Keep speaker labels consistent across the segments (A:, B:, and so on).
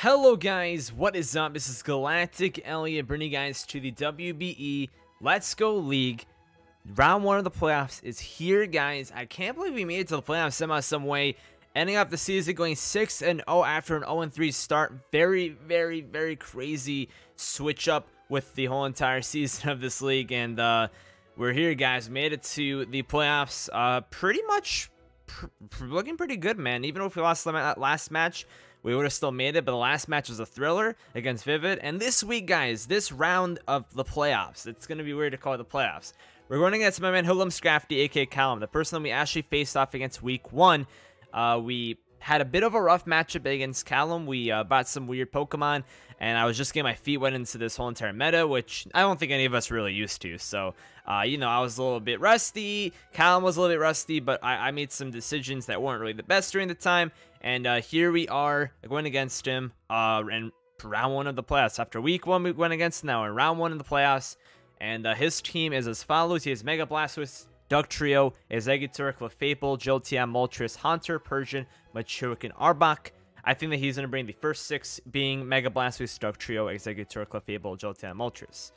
A: Hello guys, what is up? This is GalacticElliot bringing you guys to the WBE Let's Go League. Round 1 of the playoffs is here, guys. I can't believe we made it to the playoffs somehow, some way. Ending up the season going 6-0 after an 0-3 start. Very crazy switch up with the whole entire season of this league. And we're here, guys. Made it to the playoffs. Pretty much looking pretty good, man. Even if we lost the last match, we would have still made it, but the last match was a thriller against Vivid. And this week, guys, this round of the playoffs, it's going to be weird to call it the playoffs. We're going against my man HoodlumCallum, aka Callum, the person that we actually faced off against week 1. We had a bit of a rough matchup against Callum. We bought some weird Pokemon, and I was just getting my feet wet into this whole entire meta, which I don't think any of us really used to. So, you know, I was a little bit rusty. Callum was a little bit rusty, but I made some decisions that weren't really the best during the time. And here we are going against him in round 1 of the playoffs. After week 1, we went against him. Now in round 1 of the playoffs. And his team is as follows. He has Mega Blastoise, Dugtrio, Exeggutor, Clefable, Jolteon, Moltres, Haunter, Persian, Machoke, and Arbok. I think that he's going to bring the first 6 being Mega Blastoise, Dugtrio, Exeggutor, Clefable, Jolteon, Moltres.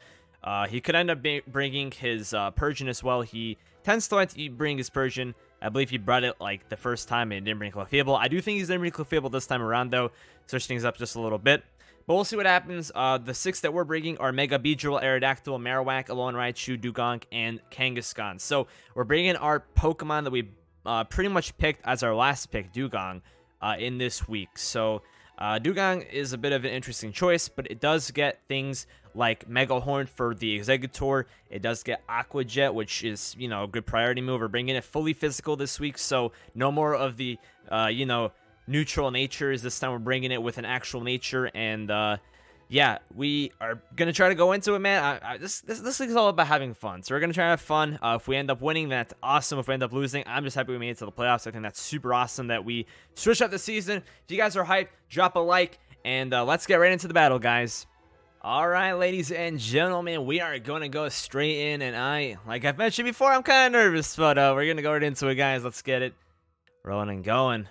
A: He could end up bringing his Persian as well. He tends to like to bring his Persian. I believe he brought it like the first time and didn't bring Clefable. I do think he's going to bring Clefable this time around, though. Switch things up just a little bit. But we'll see what happens. The 6 that we're bringing are Mega Beedrill, Aerodactyl, Marowak, Alolan Raichu, Dugong, and Kangaskhan. So we're bringing our Pokemon that we pretty much picked as our last pick, Dugong, in this week. So Dugong is a bit of an interesting choice, but it does get things like Mega Horn for the Exeggutor. It does get Aqua Jet, which is, you know, a good priority move. We're bringing it fully physical this week, so no more of the, you know, neutral natures. This time we're bringing it with an actual nature, and yeah, we are gonna try to go into it, man. This league is all about having fun, so we're gonna try to have fun. If we end up winning, that's awesome. If we end up losing, I'm just happy we made it to the playoffs. I think that's super awesome that we switched up the season. If you guys are hyped, drop a like, and let's get right into the battle, guys. All right, ladies and gentlemen, we are going to go straight in, and like I've mentioned before, I'm kind of nervous, but we're going to go right into it, guys. Let's get it rolling and going.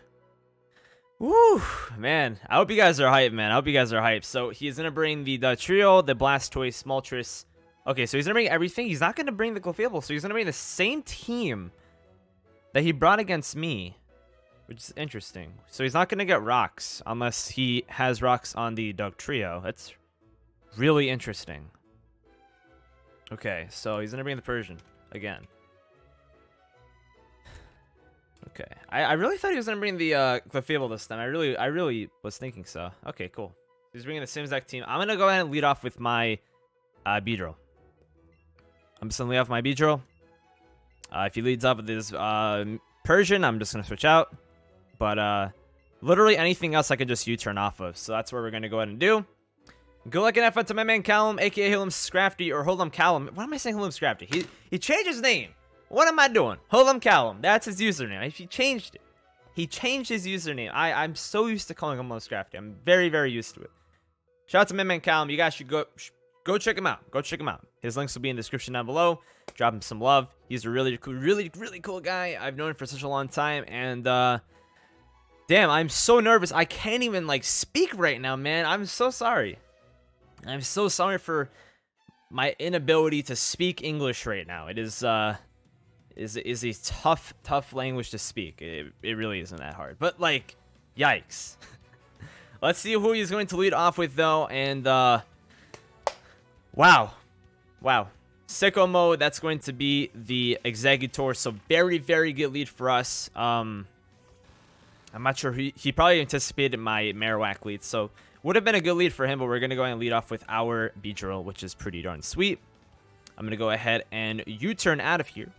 A: Woo, man. I hope you guys are hyped, man. I hope you guys are hyped. So he's going to bring the trio, the Blastoise, Moltres. Okay, so he's going to bring everything. He's not going to bring the Clefable, so he's going to bring the same team that he brought against me, which is interesting. So he's not going to get rocks unless he has rocks on the Dugtrio. That's really interesting. Okay, so he's gonna bring the Persian again. Okay, I really thought he was gonna bring the Clefable this time. I really was thinking so. Okay, cool. He's bringing the same exact team. I'm gonna go ahead and lead off with my Beedrill. I'm just gonna lead off my Beedrill. If he leads off with his Persian, I'm just gonna switch out. But literally anything else I could just U-turn off of. So that's what we're gonna go ahead and do. Good luck and effort to my man Callum, aka HoodlumCallum, or HoodlumCallum. Why am I saying HoodlumCallum? He changed his name. What am I doing? HoodlumCallum. That's his username. He changed it. He changed his username. I'm so used to calling him HoodlumCallum. I'm very used to it. Shout out to my man Callum. You guys should go check him out. Go check him out. His links will be in the description down below. Drop him some love. He's a really cool guy. I've known him for such a long time, and damn, I'm so nervous. I can't even like speak right now, man. I'm so sorry. I'm so sorry for my inability to speak English right now. It is a tough language to speak. It really isn't that hard. But like, yikes. Let's see who he's going to lead off with though. And wow. Sicko mode. That's going to be the Exeggutor. So very good lead for us. I'm not sure. He probably anticipated my Marowak lead. So would have been a good lead for him, but we're going to go ahead and lead off with our Beedrill, which is pretty darn sweet. I'm going to go ahead and U-turn out of here.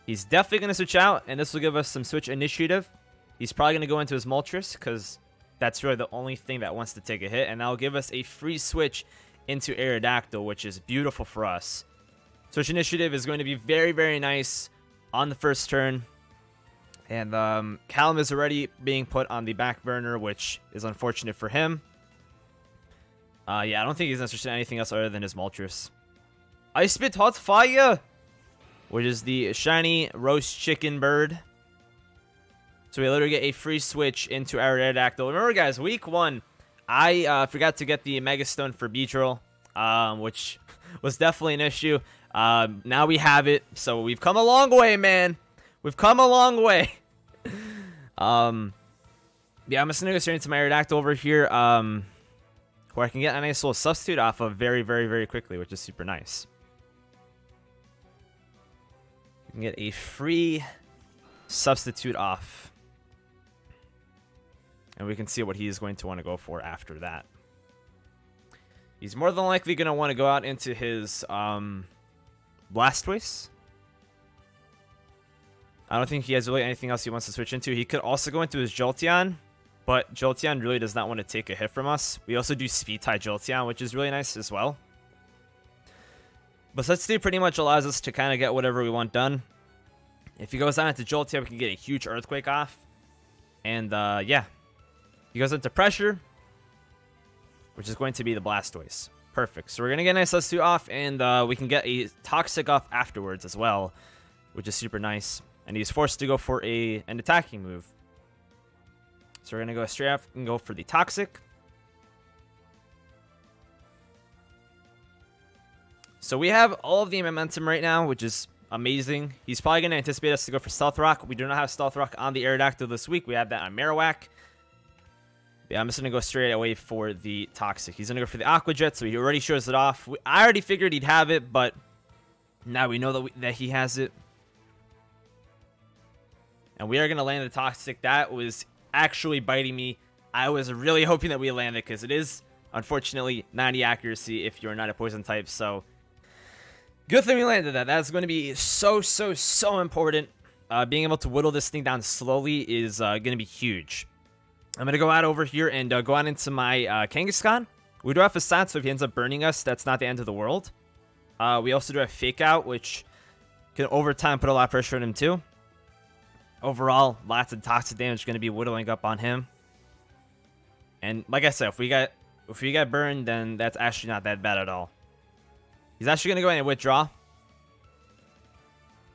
A: He's definitely going to switch out, and this will give us some switch initiative. He's probably going to go into his Moltres, because that's really the only thing that wants to take a hit, and that'll give us a free switch into Aerodactyl, which is beautiful for us. Switch initiative is going to be very nice on the first turn. And Callum is already being put on the back burner, which is unfortunate for him. Yeah, I don't think he's interested in anything else other than his Moltres. I spit hot fire, which is the shiny roast chicken bird. So we literally get a free switch into our Aerodactyl. Remember, guys, week 1, I forgot to get the Mega Stone for Beedrill, which was definitely an issue. Now we have it, so we've come a long way, man. We've come a long way. Yeah, I'm just gonna go straight into my Aerodactyl over here, where I can get a nice little substitute off of very, very, very quickly, which is super nice. You can get a free substitute off. And we can see what he's going to want to go for after that. He's more than likely going to want to go out into his Blastoise. I don't think he has really anything else he wants to switch into. He could also go into his Jolteon, but Jolteon really does not want to take a hit from us. We also do Speed-Tie Jolteon, which is really nice as well. But Substitute pretty much allows us to kind of get whatever we want done. If he goes out into Jolteon, we can get a huge Earthquake off. And, yeah. He goes into Pressure, which is going to be the Blastoise. Perfect. So we're going to get a nice Substitute off, and we can get a Toxic off afterwards as well, which is super nice. And he's forced to go for an attacking move. So we're going to go straight off and go for the Toxic. So we have all of the momentum right now, which is amazing. He's probably going to anticipate us to go for Stealth Rock. We do not have Stealth Rock on the Aerodactyl this week. We have that on Marowak. Yeah, I'm just going to go straight away for the Toxic. He's going to go for the Aqua Jet, so he already shows it off. I already figured he'd have it, but now we know that he has it. And we are going to land the Toxic. That was actually biting me. I was really hoping that we landed because it is, unfortunately, 90 accuracy if you're not a poison type. So, good thing we landed that. That's going to be so important. Being able to whittle this thing down slowly is going to be huge. I'm going to go out over here and go out into my Kangaskhan. We do have Facade, so if he ends up burning us, that's not the end of the world. We also do have Fake Out, which can over time put a lot of pressure on him too. Overall, lots of toxic damage going to be whittling up on him. And like I said, if we get burned, then that's actually not that bad at all. He's actually going to go in and withdraw.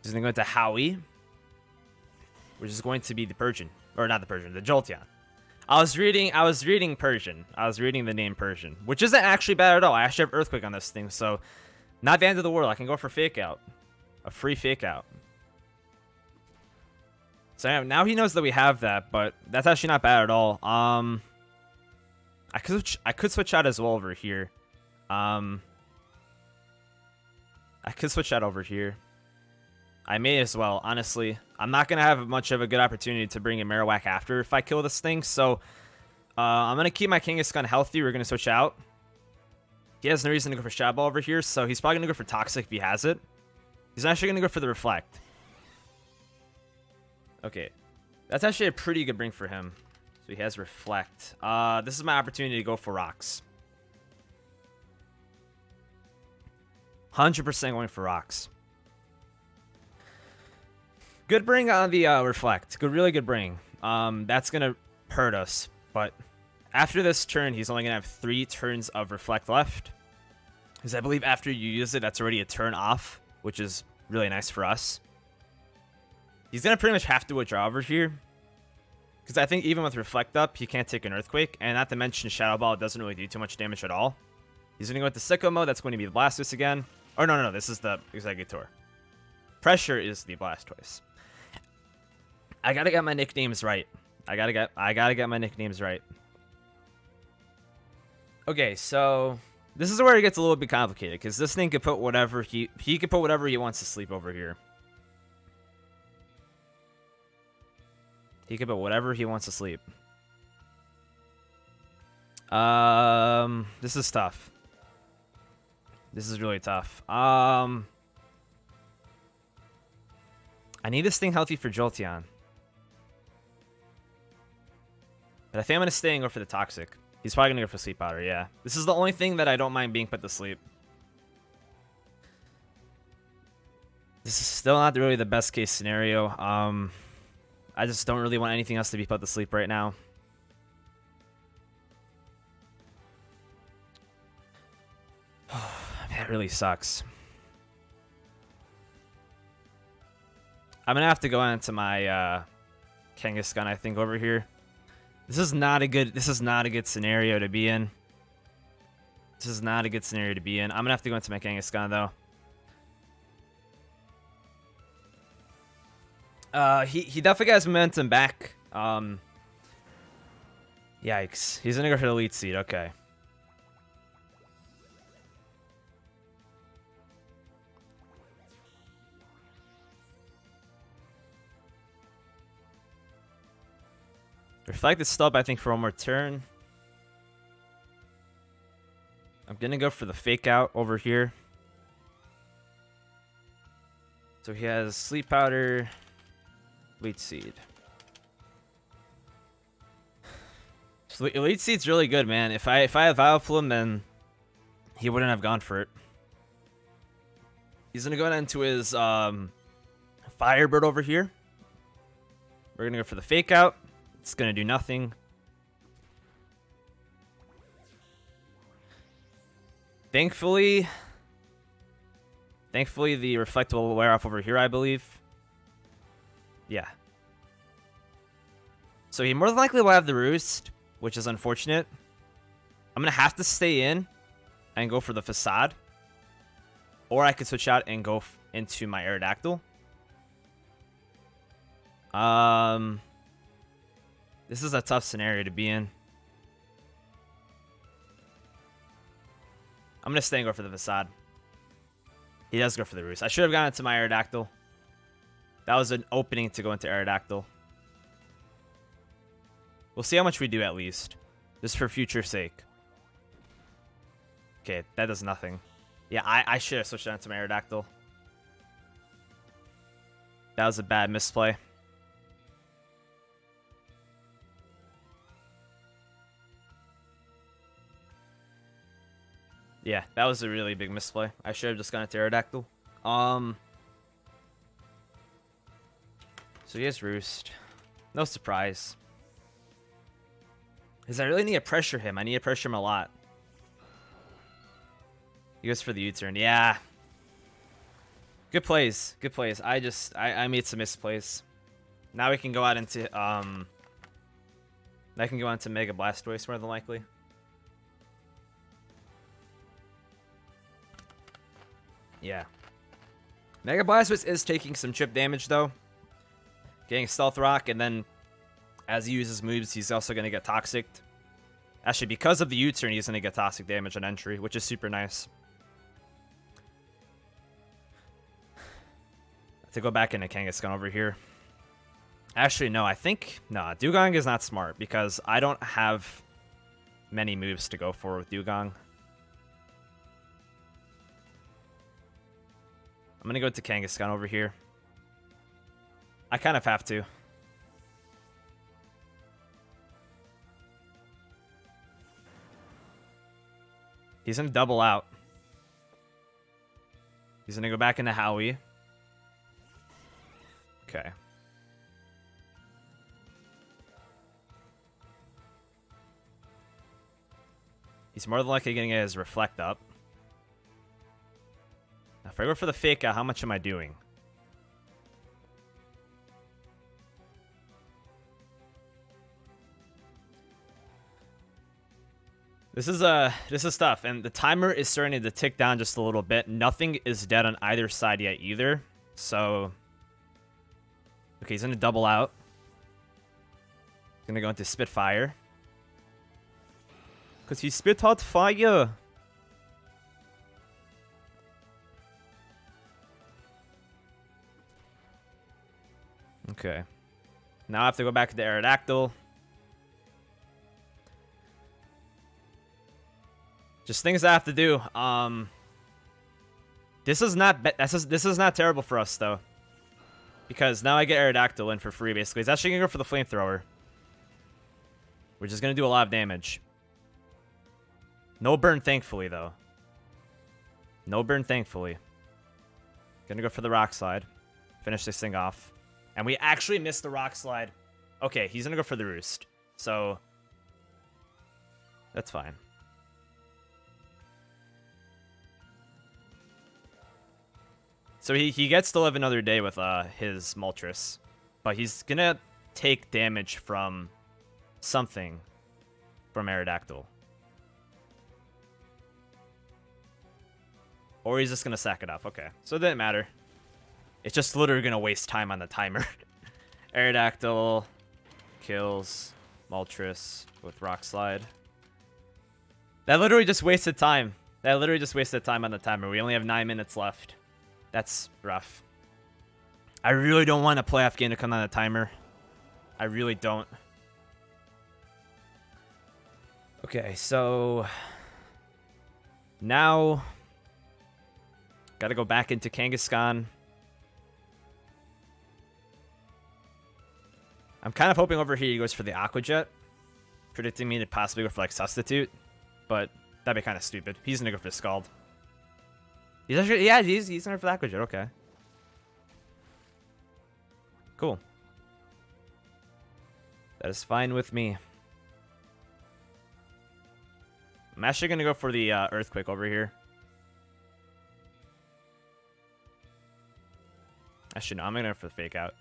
A: He's going to go into Howie, which is going to be the Persian, or not the Persian, the Jolteon. I was reading Persian. I was reading the name Persian, which isn't actually bad at all. I actually have Earthquake on this thing, so not the end of the world. I can go for Fake Out, a free Fake Out. So yeah, now he knows that we have that, but that's actually not bad at all. I could switch out as well over here. I could switch out over here. I may as well, honestly. I'm not going to have much of a good opportunity to bring in Marowak after if I kill this thing. So, I'm going to keep my Kangaskhan healthy. We're going to switch out. He has no reason to go for Shadow Ball over here, so he's probably going to go for Toxic if he has it. He's actually going to go for the Reflect. Okay. That's actually a pretty good bring for him. So he has Reflect. This is my opportunity to go for Rocks. 100% going for Rocks. Good bring on the Reflect. Really good bring. That's going to hurt us. But after this turn, he's only going to have 3 turns of Reflect left. Because I believe after you use it, that's already a turn off. Which is really nice for us. He's going to pretty much have to withdraw over here. Because I think even with Reflect up, he can't take an Earthquake. And not to mention Shadow Ball doesn't really do too much damage at all. He's going to go into Sicko mode. That's going to be the Blastoise again. Or no. This is the Exeggutor. Pressure is the Blastoise. I gotta get my nicknames right. I gotta get my nicknames right. Okay, so this is where it gets a little bit complicated because this thing could put whatever he could put whatever he wants to sleep over here. He could put whatever he wants to sleep. This is tough. This is really tough. I need this thing healthy for Jolteon. But I think I'm going to stay and go for the Toxic. He's probably going to go for Sleep Powder, yeah. This is the only thing that I don't mind being put to sleep. This is still not really the best case scenario. I just don't really want anything else to be put to sleep right now. That really sucks. I'm going to have to go into my Kangaskhan, I think, over here. This is not a good scenario to be in. This is not a good scenario to be in. I'm gonna have to go into my Kangaskhan though. He definitely has momentum back. Yikes. He's gonna go for the Elite Seed, okay. Reflect the stub, I think, for one more turn. I'm gonna go for the Fake Out over here. So he has Sleep Powder, Elite Seed. So Elite Seed's really good, man. If I had Vileplume, then he wouldn't have gone for it. He's gonna go into his Firebird over here. We're gonna go for the Fake Out. It's gonna do nothing. Thankfully, the Reflect will wear off over here, I believe. Yeah. So he more than likely will have the Roost, which is unfortunate. I'm gonna have to stay in and go for the Facade, or I could switch out and go into my Aerodactyl. This is a tough scenario to be in. I'm gonna stay and go for the Facade. He does go for the Roost. I should have gone into my Aerodactyl. That was an opening to go into Aerodactyl. We'll see how much we do at least. Just for future sake. Okay, that does nothing. Yeah, I should have switched out to my Aerodactyl. That was a bad misplay. Yeah, that was a really big misplay. I should have just gone into Aerodactyl. So he has Roost. No surprise. Because I really need to pressure him. I need to pressure him a lot. He goes for the U-turn. Yeah. Good plays. Good plays. I made some misplays. Now we can go out into I can go on to Mega Blastoise more than likely. Yeah. Mega Blastoise is taking some chip damage though. Getting Stealth Rock, and then as he uses moves, he's also going to get Toxic. Actually, because of the U-turn, he's going to get Toxic damage on entry, which is super nice. To go back into Kangaskhan over here. Actually, no, I think... No, Dewgong is not smart, because I don't have many moves to go for with Dewgong. I'm going to go to Kangaskhan over here. I kind of have to. He's going to double out. He's going to go back into Howie. Okay. He's more than likely going to get his Reflect up. Now, if I go for the Fake Out, how much am I doing? This is tough, and the timer is starting to tick down just a little bit. Nothing is dead on either side yet either. So, okay, he's gonna double out. He's gonna go into Spitfire. Because he spit out fire. Okay. Now I have to go back to the Aerodactyl. Just things I have to do. This is not terrible for us though, because now I get Aerodactyl in for free. Basically, he's actually gonna go for the Flamethrower, which is gonna do a lot of damage. No burn, thankfully though. No burn, thankfully. Gonna go for the Rock Slide. Finish this thing off, and we actually missed the Rock Slide. Okay, he's gonna go for the Roost, so that's fine. So he gets to live another day with his Moltres. But he's gonna take damage from something from Aerodactyl. Or he's just going to sack it off. Okay, so it didn't matter. It's just literally going to waste time on the timer. Aerodactyl kills Moltres with Rock Slide. That literally just wasted time. That literally just wasted time on the timer. We only have 9 minutes left. That's rough. I really don't want a playoff game to come on the timer. I really don't. Okay, so now got to go back into Kangaskhan. I'm kind of hoping over here he goes for the Aqua Jet, predicting me to possibly go for like Substitute, but that'd be kind of stupid. He's gonna go for Scald. He's actually, yeah, he's gonna go for the Aqua Jet. Okay, cool. That is fine with me. I'm actually gonna go for the Earthquake over here. Actually, no, I'm gonna go for the Fake Out.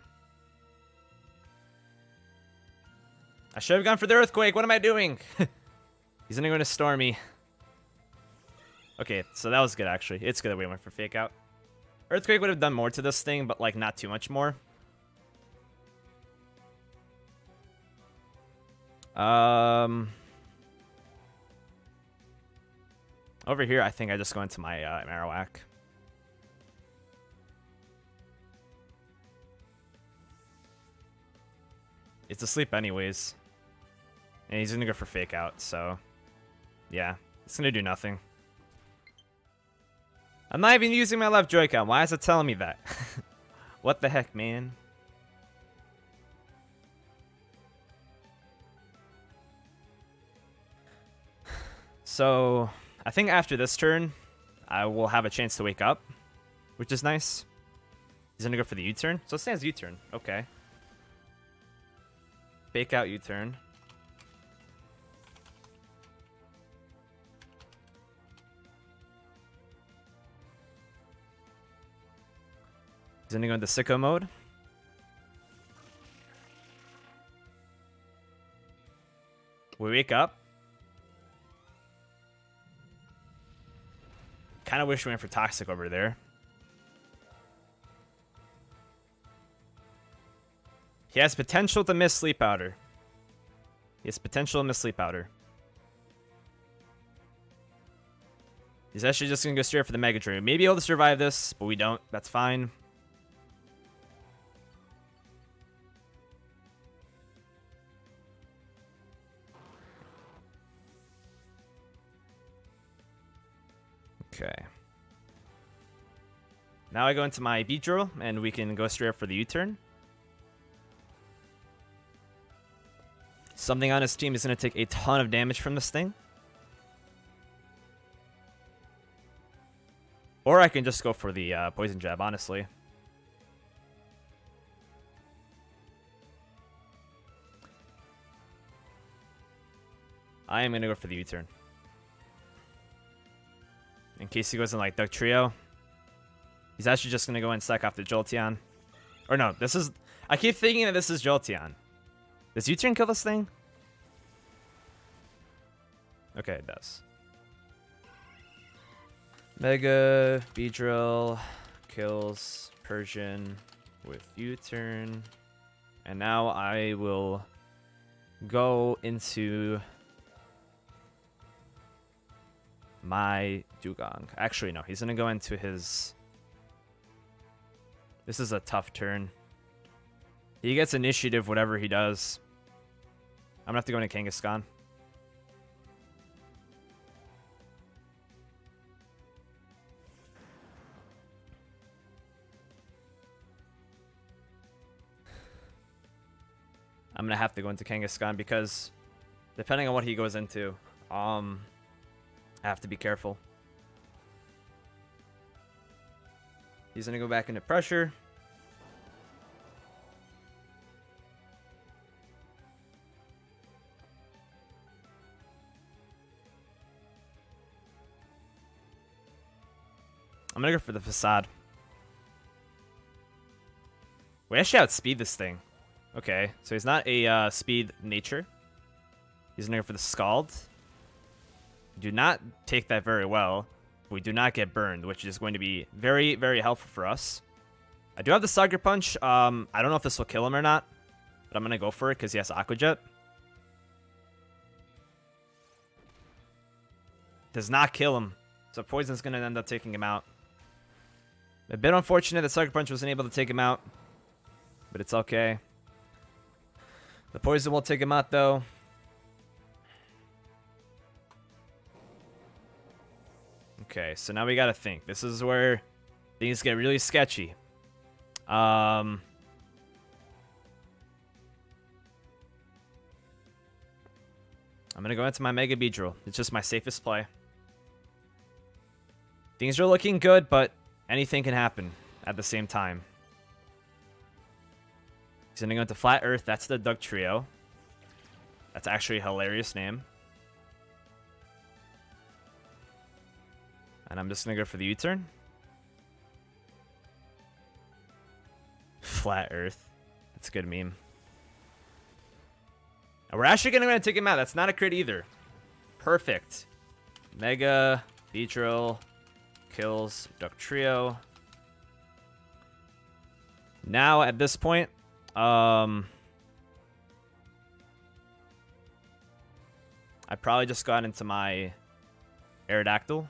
A: I should have gone for the Earthquake. What am I doing? He's gonna go into Stormy. Okay, so that was good, actually. It's good that we went for Fake Out. Earthquake would have done more to this thing, but, like, not too much more. Over here, I think I just go into my Marowak. It's asleep anyways. And he's gonna go for Fake Out, so yeah, it's gonna do nothing. I'm not even using my left Joy-Con. Why is it telling me that? What the heck, man? So I think after this turn, I will have a chance to wake up, which is nice. He's gonna go for the U-turn. So it stands U-turn. Okay. Fake Out U-turn. He's gonna go into Sicko mode. We wake up. Kind of wish we went for Toxic over there. He has potential to miss Sleep Powder. He has potential to miss Sleep Powder. He's actually just going to go straight for the Mega Drain. Maybe able to survive this, but we don't. That's fine. Okay. Now I go into my Beedrill, and we can go straight up for the U-turn. Something on his team is going to take a ton of damage from this thing. Or I can just go for the Poison Jab, honestly. I am going to go for the U-turn. In case he goes in like Duck Trio. He's actually just going to go and sack off the Jolteon. Or no, this is... I keep thinking that this is Jolteon. Does U-turn kill this thing? Okay, it does. Mega Beedrill kills Persian with U-turn. And now I will go into my Dugong. Actually, no. He's going to go into his... This is a tough turn. He gets initiative, whatever he does. I'm going to have to go into Kangaskhan. I'm going to have to go into Kangaskhan because depending on what he goes into, I have to be careful. He's going to go back into Pressure. I'm going to go for the Facade. We actually outspeed this thing. Okay, so he's not a speed nature. He's going to go for the Scald. Do not take that very well. We do not get burned, which is going to be very, very helpful for us. I do have the Sucker Punch. I don't know if this will kill him or not, but I'm going to go for it because he has Aqua Jet. Does not kill him, so Poison's going to end up taking him out. A bit unfortunate that Sucker Punch wasn't able to take him out, but it's okay. The Poison will take him out, though. Okay, so now we gotta think. This is where things get really sketchy. I'm gonna go into my Mega Beedrill. It's just my safest play. Things are looking good, but anything can happen at the same time. He's gonna go into Flat Earth. That's the Dugtrio. That's actually a hilarious name. And I'm just going to go for the U-turn. Flat Earth. That's a good meme. And we're actually going to take him out. That's not a crit either. Perfect. Mega Beedrill kills Dugtrio. Now, at this point, I probably just got into my Aerodactyl.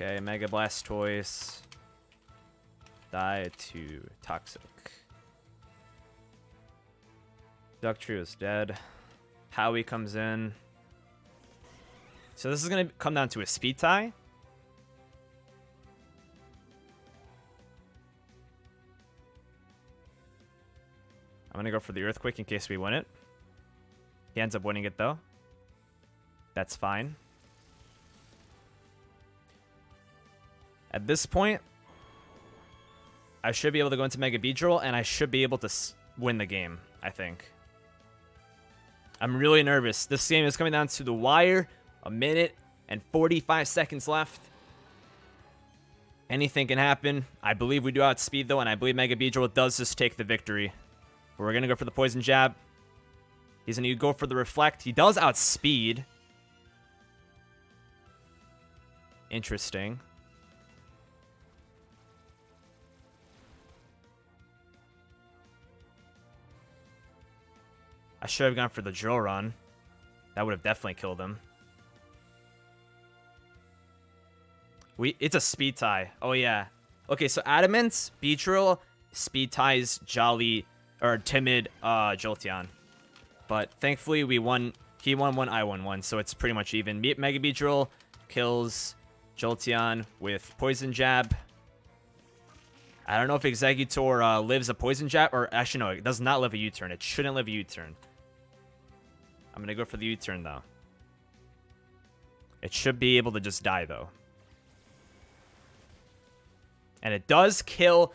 A: Okay, Mega Blastoise. Die to Toxic. Dugtrio is dead. Howie comes in. So this is going to come down to a speed tie. I'm going to go for the Earthquake in case we win it. He ends up winning it, though. That's fine. At this point, I should be able to go into Mega Beedrill, and I should be able to win the game, I think. I'm really nervous. This game is coming down to the wire. 1 minute and 45 seconds left. Anything can happen. I believe we do outspeed, though, and I believe Mega Beedrill does just take the victory. But we're going to go for the Poison Jab. He's going to go for the Reflect. He does outspeed. Interesting. I should have gone for the Drill Run. That would have definitely killed him. It's a speed tie. Oh, yeah. Okay, so Adamant, Beedrill, speed ties Jolly, or Timid Jolteon. But thankfully, we won. He won one, I won one, so it's pretty much even. Mega Beedrill kills Jolteon with Poison Jab. I don't know if Exeggutor lives a Poison Jab, or actually, no, it does not live a U-turn. It shouldn't live a U-turn. I'm going to go for the U-turn, though. It should be able to just die, though. And it does kill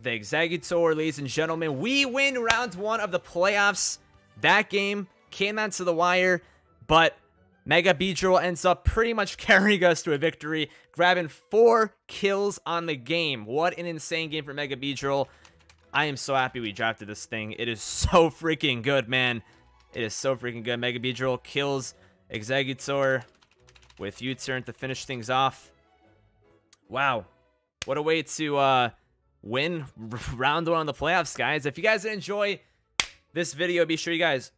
A: the Exeggutor, ladies and gentlemen. We win round 1 of the playoffs. That game came down to the wire, but Mega Beedrill ends up pretty much carrying us to a victory, grabbing 4 kills on the game. What an insane game for Mega Beedrill. I am so happy we drafted this thing. It is so freaking good, man. It is so freaking good. Mega Beedrill kills Exeggutor with U-turn to finish things off. Wow. What a way to win round 1 on the playoffs, guys. If you guys enjoy this video, be sure you guys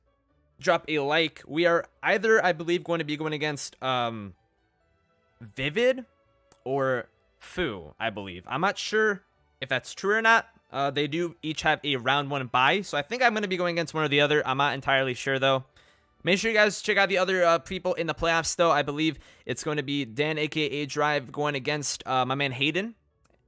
A: drop a like. We are either, I believe, going to be going against Vivid or Fu, I believe. I'm not sure if that's true or not. They do each have a round 1 bye, so I think I'm going to be going against one or the other. I'm not entirely sure, though. Make sure you guys check out the other people in the playoffs, though. I believe it's going to be Dan, a.k.a. Drive, going against my man Hayden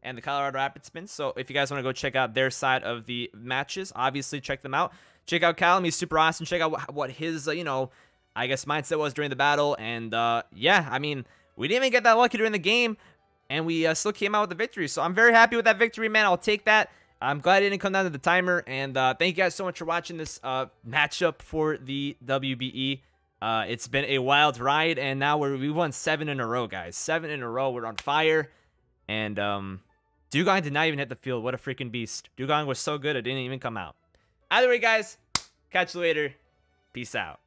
A: and the Colorado Rapids Spin. So if you guys want to go check out their side of the matches, obviously check them out. Check out Callum. He's super awesome. Check out what his, you know, I guess mindset was during the battle. And, yeah, I mean, we didn't even get that lucky during the game, and we still came out with the victory. So I'm very happy with that victory, man. I'll take that. I'm glad it didn't come down to the timer. And thank you guys so much for watching this matchup for the WBE. It's been a wild ride, and now we won 7 in a row, guys. 7 in a row. We're on fire. And Dugong did not even hit the field. What a freaking beast. Dugong was so good it didn't even come out. Either way, guys, catch you later. Peace out.